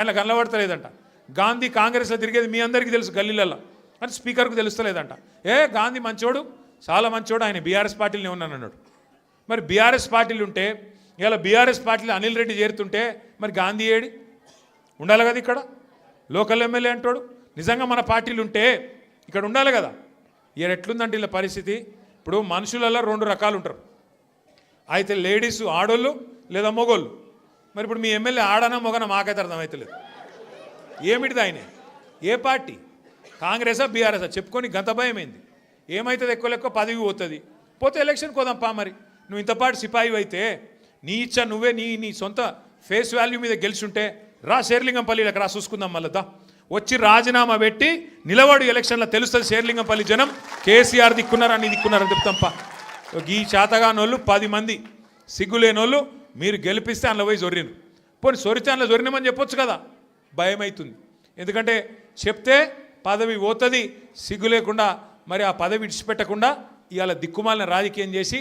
ఆయన కనబడతలేదంట. గాంధీ కాంగ్రెస్లో తిరిగేది మీ అందరికీ తెలుసు గల్లీలలో, అని స్పీకర్కు తెలుస్తలేదంట. గాంధీ మంచోడు, చాలా మంచోడు, ఆయన బీఆర్ఎస్ పార్టీలోనే ఉన్నాను అన్నాడు. మరి బీఆర్ఎస్ పార్టీలు ఉంటే ఇలా బీఆర్ఎస్ పార్టీలో అనిల్ రెడ్డి చేరుతుంటే మరి గాంధీ ఏడి ఉండాలి కదా, ఇక్కడ లోకల్ ఎమ్మెల్యే అంటాడు. నిజంగా మన పార్టీలు ఉంటే ఇక్కడ ఉండాలి కదా. ఇక్కడ ఎట్లుందంటే ఇలా పరిస్థితి. ఇప్పుడు మనుషులలో రెండు రకాలు ఉంటారు, అయితే లేడీస్ ఆడోళ్ళు లేదా మొగోళ్ళు. మరి ఇప్పుడు మీ ఎమ్మెల్యే ఆడనా మొగనా మాకైతే అర్థమవుతలేదు. ఏమిటిది ఆయన, ఏ పార్టీ, కాంగ్రెసా బీఆర్ఎసా చెప్పుకొని గంత భయమైంది. ఏమవుతుంది, ఎక్కువ పదవి పోతుంది, పోతే ఎలక్షన్ కోదాంపా. మరి నువ్వు ఇంతపాటు సిపాయి అయితే నీ ఇచ్చా నువ్వే నీ సొంత ఫేస్ వాల్యూ మీద గెలిచుంటే రా శేర్లింగంపల్లికి రా చూసుకుందాం. మళ్ళా వచ్చి రాజీనామా పెట్టి నిలబడు, ఎలక్షన్లో తెలుస్తుంది శేర్లింగంపల్లి జనం కేసీఆర్ దిక్కున్నారా నీ దిక్కున్నారని చెప్తాంపా. ఈ చేతగానోళ్ళు 10 మంది సిగ్గులేనోళ్ళు మీరు గెలిపిస్తే అందులో పోయి జొర్రిను. పోనీ సొరితే అందులో జొరినమని చెప్పొచ్చు కదా. భయం అవుతుంది, ఎందుకంటే చెప్తే పదవి పోతుంది. సిగ్గు లేకుండా మరి ఆ పదవి విడిచిపెట్టకుండా ఇవాళ దిక్కుమాలిన రాజకీయం చేసి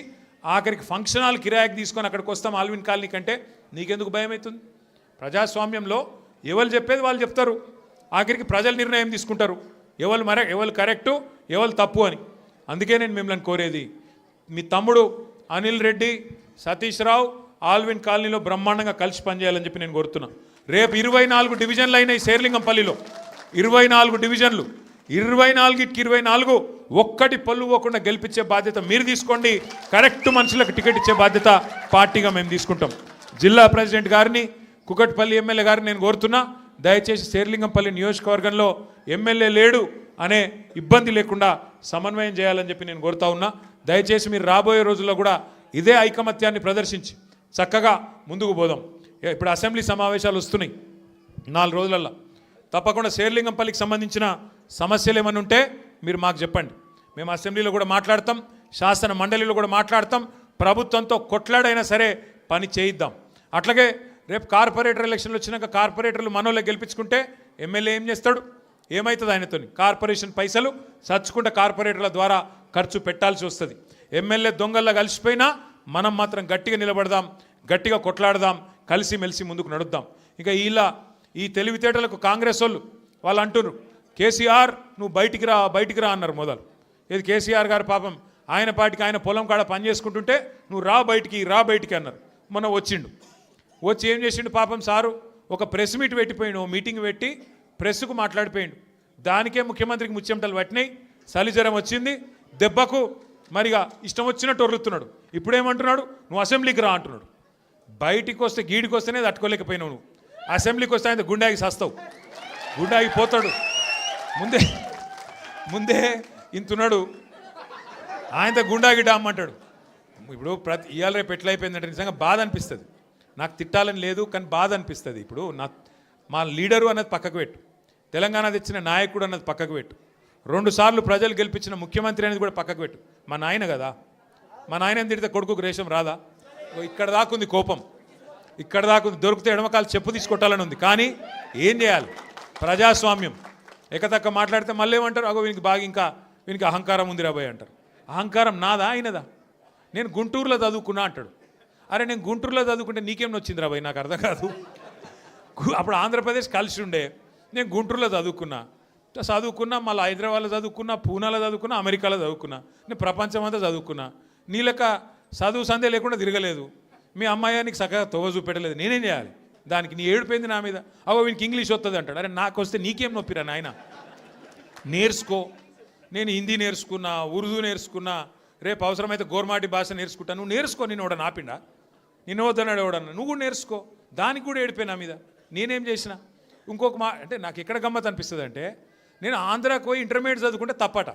ఆఖరికి ఫంక్షన్ హాల్ కిరాయికి తీసుకొని అక్కడికి వస్తాం ఆల్విన్ కాలనీ కంటే నీకెందుకు భయం అవుతుంది? ప్రజాస్వామ్యంలో ఎవరు చెప్పేది వాళ్ళు చెప్తారు, ఆఖరికి ప్రజలు నిర్ణయం తీసుకుంటారు ఎవరు కరెక్టు ఎవరు తప్పు అని. అందుకే నేను మిమ్మల్ని కోరేది, మీ తమ్ముడు అనిల్ రెడ్డి, సతీష్ రావు ఆల్విన్ కాలనీలో బ్రహ్మాండంగా కలిసి పనిచేయాలని చెప్పి నేను కోరుతున్నా. రేపు 24 డివిజన్లు అయినాయి శేర్లింగంపల్లిలో, 24 డివిజన్లు, 24కి 24 ఒక్కటి పళ్ళు పోకుండా గెలిపించే బాధ్యత మీరు తీసుకోండి. కరెక్ట్ మనుషులకు టికెట్ ఇచ్చే బాధ్యత పార్టీగా మేము తీసుకుంటాం. జిల్లా ప్రెసిడెంట్ గారిని, కుకట్పల్లి ఎమ్మెల్యే గారిని నేను కోరుతున్నా, దయచేసి శేర్లింగంపల్లి నియోజకవర్గంలో ఎమ్మెల్యే లేడు అనే ఇబ్బంది లేకుండా సమన్వయం చేయాలని చెప్పి నేను కోరుతా ఉన్నా. దయచేసి మీరు రాబోయే రోజుల్లో కూడా ఇదే ఐకమత్యాన్ని ప్రదర్శించి చక్కగా ముందుకు పోదాం. ఇప్పుడు అసెంబ్లీ సమావేశాలు వస్తున్నాయి 4 రోజులల్లో. తప్పకుండా శేర్లింగంపల్లికి సంబంధించిన సమస్యలు ఏమైనా ఉంటే మీరు మాకు చెప్పండి. మేము అసెంబ్లీలో కూడా మాట్లాడతాం, శాసన మండలిలో కూడా మాట్లాడతాం. ప్రభుత్వంతో కొట్లాడైనా సరే పని చేయిద్దాం. అట్లాగే రేపు కార్పొరేటర్ ఎలక్షన్లు వచ్చినాక కార్పొరేటర్లు మనోళ్ళే గెలిపించుకుంటే ఎమ్మెల్యే ఏం చేస్తాడు, ఏమవుతుంది ఆయనతో? కార్పొరేషన్ పైసలు సచ్చుకుంటే కార్పొరేటర్ల ద్వారా ఖర్చు పెట్టాల్సి వస్తుంది. ఎమ్మెల్యే దొంగల్లా కలిసిపోయినా మనం మాత్రం గట్టిగా నిలబడదాం, గట్టిగా కొట్లాడదాం, కలిసిమెలిసి ముందుకు నడుద్దాం. ఇంకా ఈ తెలివితేటలకు కాంగ్రెస్ వాళ్ళు అంటున్నారు, కేసీఆర్ నువ్వు బయటికి రా అన్నారు మొదలు. ఇది కేసీఆర్ గారు పాపం ఆయన పార్టీకి ఆయన పొలం కాడ పని చేసుకుంటుంటే నువ్వు రా బయటికి అన్నారు. మొన్న వచ్చి ఏం చేసిండు పాపం సారు, ఒక ప్రెస్ మీట్ పెట్టిపోయిండు, మీటింగ్ పెట్టి ప్రెస్కు మాట్లాడిపోయిండు. దానికే ముఖ్యమంత్రికి ముచ్చెమటలు పట్టినాయి, చలిజ్వరం వచ్చింది, దెబ్బకు మరిగా ఇష్టం వచ్చినట్టు ఒర్రుతున్నాడు. ఇప్పుడేమంటున్నాడు, నువ్వు అసెంబ్లీకి రా అంటున్నాడు. బయటికి వస్తే గీడికి వస్తేనే తట్టుకోలేకపోయినావు నువ్వు, అసెంబ్లీకి వస్తే ఆయన గుండాకి సస్తావు, గుండాకి పోతాడు. ముందే ఇంతున్నాడు, ఆయనతో గుండాకి డామ్మంటాడు. ఇప్పుడు ఇవాళ రేపు ఎట్లయిపోయిందంటే నిజంగా బాధ అనిపిస్తుంది. నాకు తిట్టాలని లేదు కానీ బాధ అనిపిస్తుంది. ఇప్పుడు మా లీడరు అన్నది పక్కకు పెట్టు, తెలంగాణ తెచ్చిన నాయకుడు అన్నది పక్కకు పెట్టు, 2 సార్లు ప్రజలు గెలిపించిన ముఖ్యమంత్రి అనేది కూడా పక్కకు పెట్టు. మా నాయన కదా, మా నాయన తిడితే కొడుకుకు రేషం రాదా? ఇక్కడ దాకుంది కోపం, ఇక్కడ దాకుంది. దొరికితే ఎడమకాలు చెప్పు తీసుకొట్టాలని ఉంది. కానీ ఏం చేయాలి, ప్రజాస్వామ్యం. ఎక్కతక్క మాట్లాడితే మళ్ళీ ఏమంటారు, అగో వీనికి అహంకారం ఉంది రాబోయ్ అంటారు. అహంకారం నాదా ఆయనదా? నేను గుంటూరులో చదువుకున్నా అంటాడు. అరే నేను గుంటూరులో చదువుకుంటే నీకేం వచ్చింది రాబోయ్, నాకు అర్థం కాదు. అప్పుడు ఆంధ్రప్రదేశ్ కలిసి ఉండే, నేను గుంటూరులో చదువుకున్నా, మళ్ళీ హైదరాబాద్లో చదువుకున్నా, పూనాలో చదువుకున్నా, అమెరికాలో చదువుకున్నా, నేను ప్రపంచం అంతా చదువుకున్నా. నీ లెక్క చదువు సందే లేకుండా తిరగలేదు. మీ అమ్మాయి నీకు చక్కగా తొవ్వ చూపెట్టలేదు, నేనేం చేయాలి? దానికి నీ ఏడిపోయింది నా మీద. అవో వీనికి ఇంగ్లీష్ వస్తుంది అంటాడు. అరే నాకు వస్తే నీకేం నొప్పిరా నాయన, నేర్చుకో. నేను హిందీ నేర్చుకున్నా, ఉర్దూ నేర్చుకున్నా, రేపు అవసరమైతే గోర్మాటి భాష నేర్చుకుంటా. నువ్వు నేర్చుకో, నేను ఎవడ నాపిండా, నేను వద్దన్నాడు ఎవడన్నా, నువ్వు కూడా నేర్చుకో. దానికి కూడా ఏడిపోయి నా మీద, నేనేం చేసిన? ఇంకొక అంటే నాకు ఎక్కడ గమ్మత్ అనిపిస్తుంది అంటే, నేను ఆంధ్రాకి పోయి ఇంటర్మీడియట్ చదువుకుంటే తప్పట,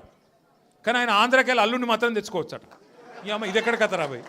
కానీ ఆయన ఆంధ్రాకి వెళ్ళి అల్లుని మాత్రం తెచ్చుకోవచ్చట. ఈ అమ్మ ఇది ఎక్కడ కథ రాబోయ్.